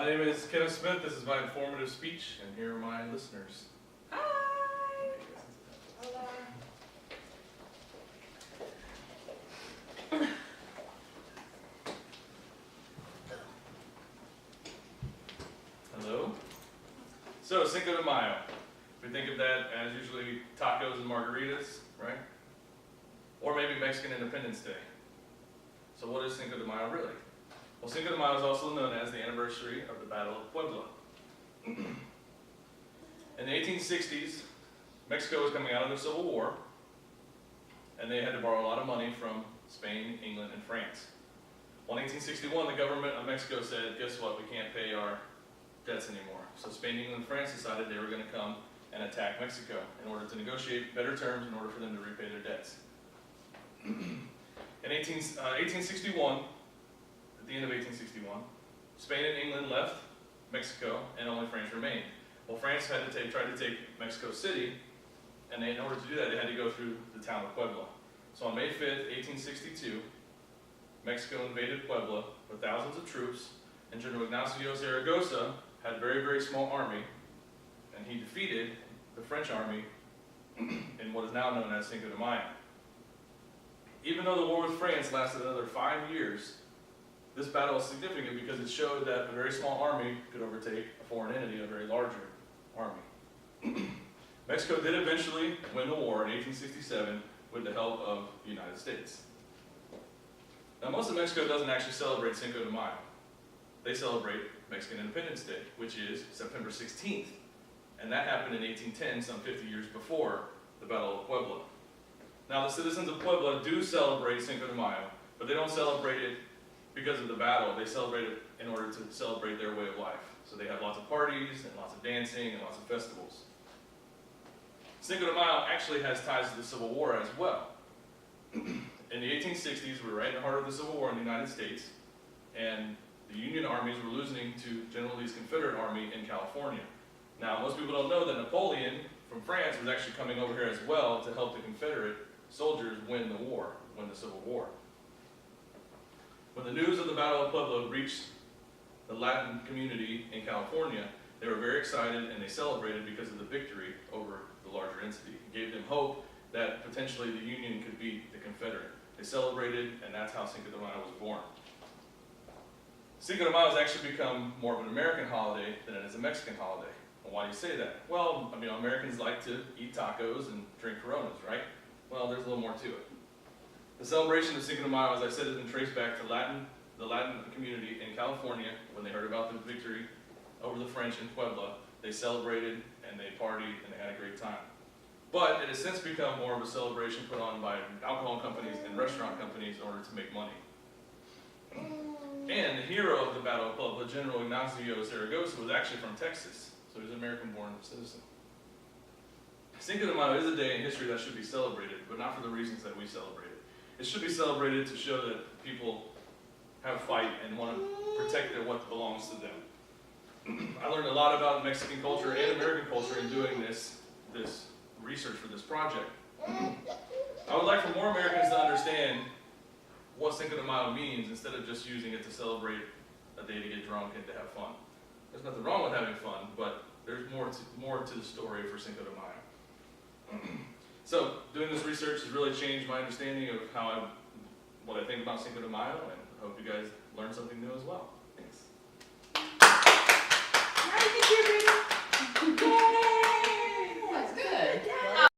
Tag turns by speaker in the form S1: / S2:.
S1: My name is Kenneth Smith. This is my informative speech, and here are my listeners.
S2: Hi! Hello.
S1: Hello. So, Cinco de Mayo. We think of that as usually tacos and margaritas, right? Or maybe Mexican Independence Day. So what is Cinco de Mayo really? Well, Cinco de Mayo is also known as the anniversary of the Battle of Puebla. In the 1860s, Mexico was coming out of the Civil War, and they had to borrow a lot of money from Spain, England, and France. Well, in 1861, the government of Mexico said, guess what, we can't pay our debts anymore. So Spain, England, and France decided they were going to come and attack Mexico in order to negotiate better terms in order for them to repay their debts. In 1861, at the end of 1861, Spain and England left Mexico and only France remained. Well, France had to try to take Mexico City, and in order to do that, they had to go through the town of Puebla. So on May 5th, 1862, Mexico invaded Puebla with thousands of troops, and General Ignacio Zaragoza had a very, very small army, and he defeated the French army in what is now known as Cinco de Mayo. Even though the war with France lasted another 5 years, this battle is significant because it showed that a very small army could overtake a foreign entity, a very larger army. Mexico did eventually win the war in 1867 with the help of the United States. Now, most of Mexico doesn't actually celebrate Cinco de Mayo. They celebrate Mexican Independence Day, which is September 16th. And that happened in 1810, some 50 years before the Battle of Puebla. Now, the citizens of Puebla do celebrate Cinco de Mayo, but they don't celebrate it because of the battle. They celebrate it in order to celebrate their way of life. So they have lots of parties and lots of dancing and lots of festivals. Cinco de Mayo actually has ties to the Civil War as well. In the 1860s, we were right in the heart of the Civil War in the United States, and the Union armies were losing to General Lee's Confederate Army in California. Now, most people don't know that Napoleon from France was actually coming over here as well to help the Confederate soldiers win the war, win the Civil War. When the news of the Battle of Puebla reached the Latin community in California, they were very excited and they celebrated because of the victory over the larger entity. It gave them hope that potentially the Union could beat the Confederate. They celebrated, and that's how Cinco de Mayo was born. Cinco de Mayo has actually become more of an American holiday than it is a Mexican holiday. Well, why do you say that? Well, I mean, Americans like to eat tacos and drink Coronas, right? Well, there's a little more to it. The celebration of Cinco de Mayo, as I said, has been traced back to the Latin community in California. When they heard about the victory over the French in Puebla, they celebrated and they partied and they had a great time. But it has since become more of a celebration put on by alcohol companies and restaurant companies in order to make money. And the hero of the Battle of Puebla, General Ignacio Zaragoza, was actually from Texas, so he was an American-born citizen. Cinco de Mayo is a day in history that should be celebrated, but not for the reasons that we celebrate it. It should be celebrated to show that people have fight and want to protect what belongs to them. I learned a lot about Mexican culture and American culture in doing this research for this project. I would like for more Americans to understand what Cinco de Mayo means instead of just using it to celebrate a day to get drunk and to have fun. There's nothing wrong with having fun, but there's more to the story for Cinco de Mayo. So, doing this research has really changed my understanding of what I think about Cinco de Mayo, and I hope you guys learned something new as well.